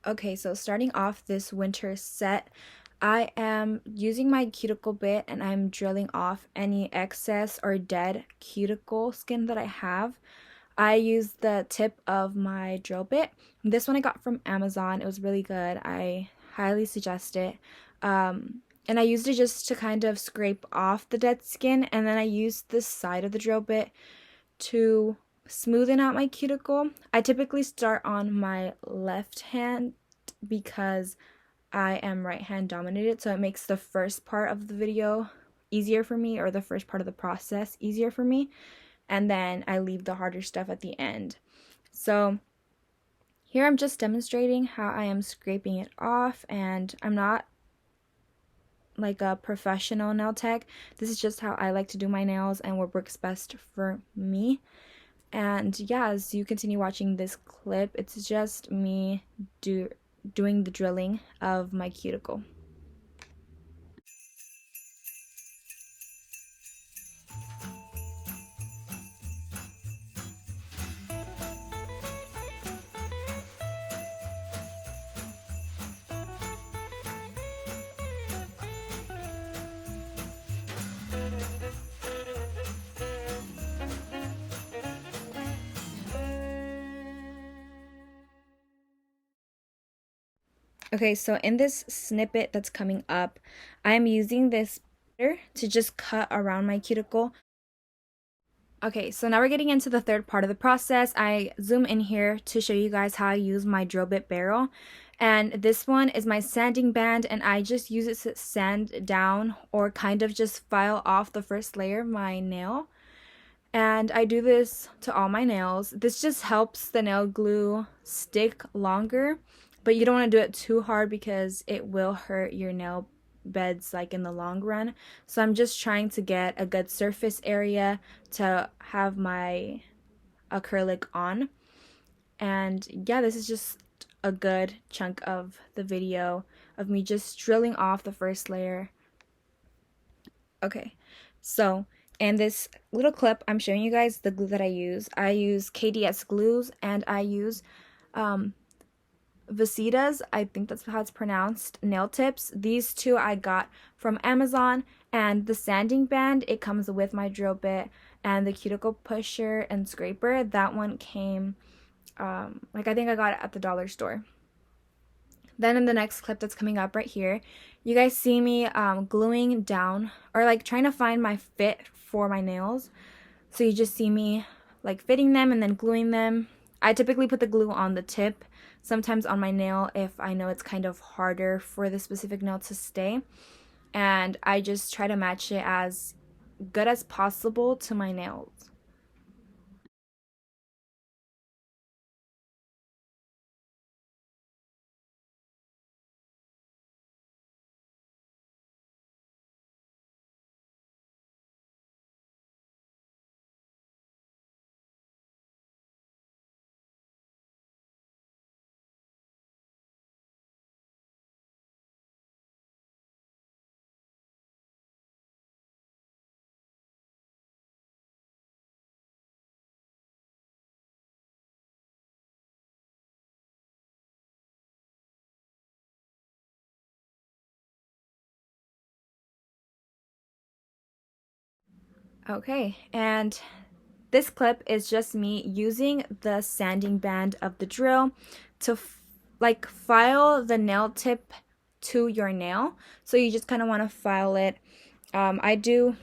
Okay, so starting off this winter set, I am using my cuticle bit and I'm drilling off any excess or dead cuticle skin that I have. I use the tip of my drill bit. This one I got from Amazon. It was really good. I highly suggest it. And I used it just to kind of scrape off the dead skin, and then I used the side of the drill bit to smoothen out my cuticle. I typically start on my left hand because I am right hand dominated, so it makes the first part of the video easier for me, or the first part of the process easier for me, and then I leave the harder stuff at the end. So here I'm just demonstrating how I am scraping it off, and I'm not like a professional nail tech. This is just how I like to do my nails and what works best for me. And yeah, as you continue watching this clip, it's just me doing the drilling of my cuticle. Okay, so in this snippet that's coming up, I'm using this to just cut around my cuticle. Okay, so now we're getting into the third part of the process. I zoom in here to show you guys how I use my drill bit barrel. And this one is my sanding band, and I just use it to sand down or kind of just file off the first layer of my nail. And I do this to all my nails. This just helps the nail glue stick longer, but you don't want to do it too hard because it will hurt your nail beds like in the long run. So I'm just trying to get a good surface area to have my acrylic on. And yeah, this is just a good chunk of the video of me just drilling off the first layer. Okay, so in this little clip, I'm showing you guys the glue that I use. I use KDS glues, and I use um, Vasitas, I think that's how it's pronounced, nail tips. These two I got from Amazon, and the sanding band, it comes with my drill bit, and the cuticle pusher and scraper, that one came, like I think I got it at the dollar store. Then in the next clip that's coming up right here, you guys see me gluing down or like trying to find my fit for my nails. So you just see me like fitting them and then gluing them. I typically put the glue on the tip, sometimes on my nail if I know it's kind of harder for the specific nail to stay. And I just try to match it as good as possible to my nails. Okay, and this clip is just me using the sanding band of the drill to like file the nail tip to your nail. So you just kind of want to file it. I do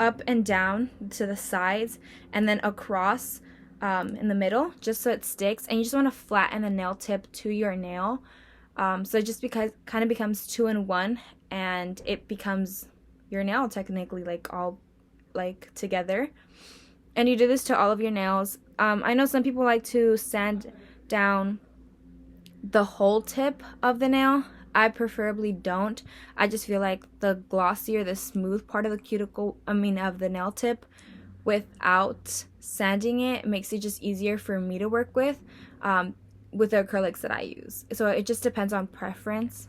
up and down to the sides and then across in the middle just so it sticks. And you just want to flatten the nail tip to your nail. So it just because kind of becomes two in one, and it becomes your nail technically like all like together. And you do this to all of your nails. I know some people like to sand down the whole tip of the nail. I preferably don't. I just feel like the glossier, the smooth part of the cuticle, of the nail tip, without sanding it, makes it just easier for me to work with the acrylics that I use. So it just depends on preference.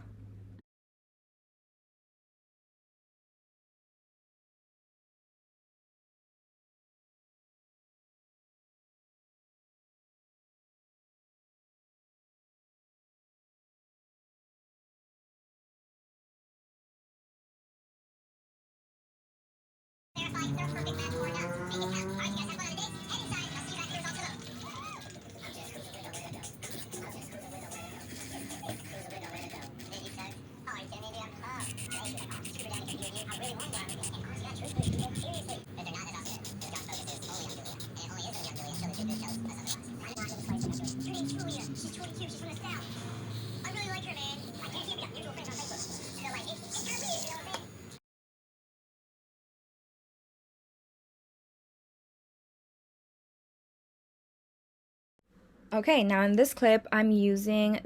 Okay, now in this clip, I'm using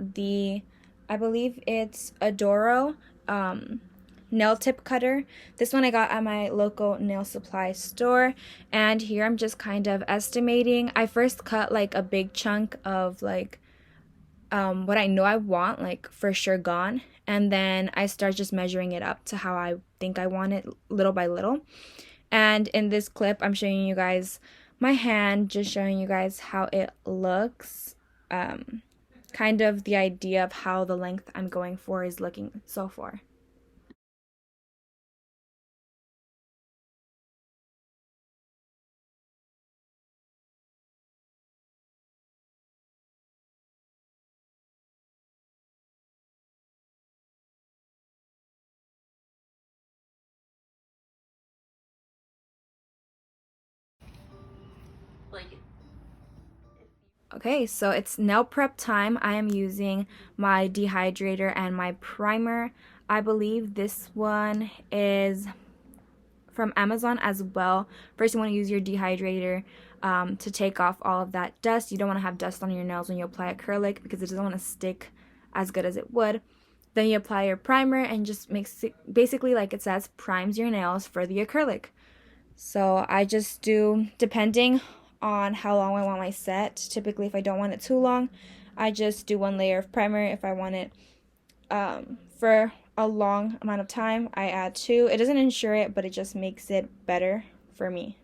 I believe it's Adoro nail tip cutter. This one I got at my local nail supply store. And here I'm just kind of estimating. I first cut like a big chunk of like what I know I want, like for sure gone. And then I start just measuring it up to how I think I want it little by little. And in this clip, I'm showing you guys my hand, just showing you guys how it looks. Kind of the idea of how the length I'm going for is looking so far. Okay, so it's nail prep time. I am using my dehydrator and my primer. I believe this one is from Amazon as well. First, you want to use your dehydrator to take off all of that dust. You don't want to have dust on your nails when you apply acrylic because it doesn't want to stick as good as it would. Then you apply your primer and just makes it basically, like it says, primes your nails for the acrylic. So I just do, depending on how long I want my set. Typically, if I don't want it too long, I just do one layer of primer. If I want it for a long amount of time, I add two. It doesn't ensure it, but it just makes it better for me.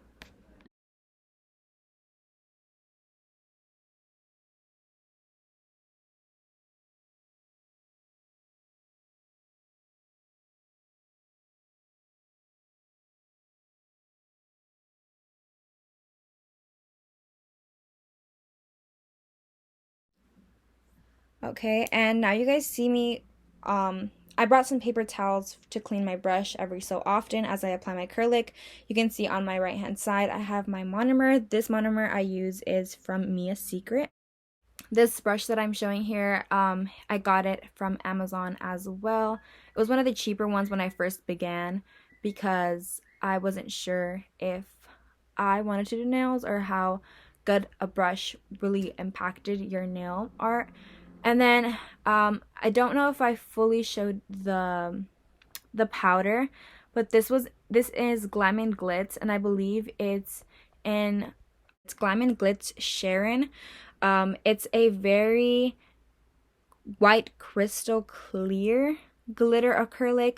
Okay, and now you guys see me, I brought some paper towels to clean my brush every so often as I apply my acrylic. You can see on my right hand side I have my monomer. This monomer I use is from Mia Secret. This brush that I'm showing here, I got it from Amazon as well. It was one of the cheaper ones when I first began because I wasn't sure if I wanted to do nails or how good a brush really impacted your nail art. And then I don't know if I fully showed the powder, but this is Glam and Glitz, and I believe it's Glam and Glitz Sharon. It's a very white crystal clear glitter acrylic.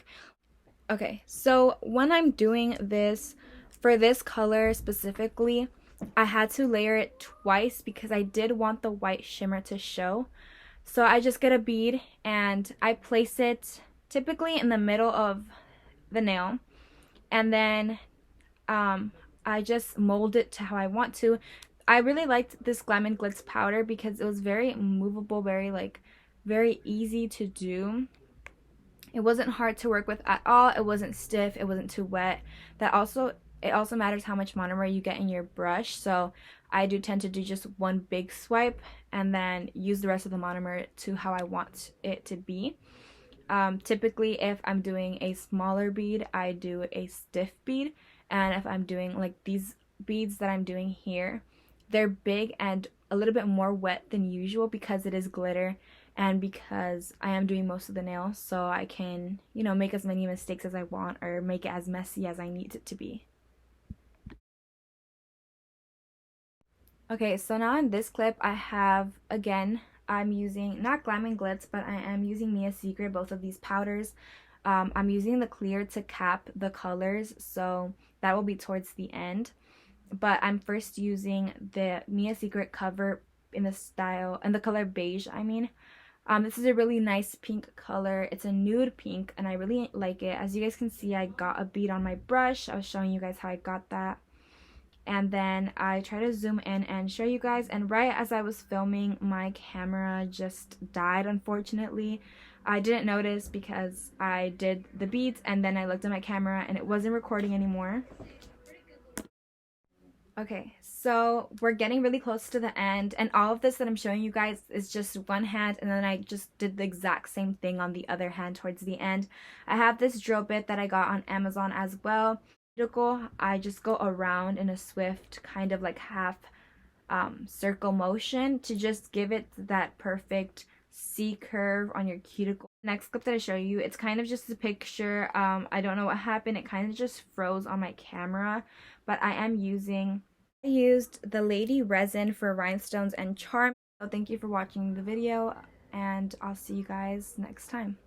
Okay, so when I'm doing this, for this color specifically, I had to layer it twice because I did want the white shimmer to show. So I just get a bead and I place it typically in the middle of the nail, and then I just mold it to how I want to. I really liked this Glam and Glitz powder because it was very movable, very easy to do. It wasn't hard to work with at all. It wasn't stiff. It wasn't too wet. It also matters how much monomer you get in your brush. So I do tend to do just one big swipe and then use the rest of the monomer to how I want it to be. Typically, if I'm doing a smaller bead, I do a stiff bead. And if I'm doing like these beads that I'm doing here, they're big and a little bit more wet than usual because it is glitter and because I am doing most of the nails, so I can, make as many mistakes as I want or make it as messy as I need it to be. Okay, so now in this clip, I'm using, not Glam and Glitz, but I am using Mia Secret, both of these powders. I'm using the clear to cap the colors, so that will be towards the end. But I'm first using the Mia Secret cover in the color beige, This is a really nice pink color. It's a nude pink and I really like it. As you guys can see, I got a bead on my brush. I was showing you guys how I got that. And then I try to zoom in and show you guys, and right as I was filming, my camera just died, unfortunately. I didn't notice because I did the beads and then I looked at my camera and it wasn't recording anymore. Okay, so we're getting really close to the end, and all of this that I'm showing you guys is just one hand, and then I just did the exact same thing on the other hand towards the end. I have this drill bit that I got on Amazon as well. I just go around in a swift kind of like half circle motion to just give it that perfect C curve on your cuticle. Next clip that I show you, it's kind of just a picture. I don't know what happened. It kind of just froze on my camera, but I used the Lady Resin for rhinestones and charm. So thank you for watching the video, and I'll see you guys next time.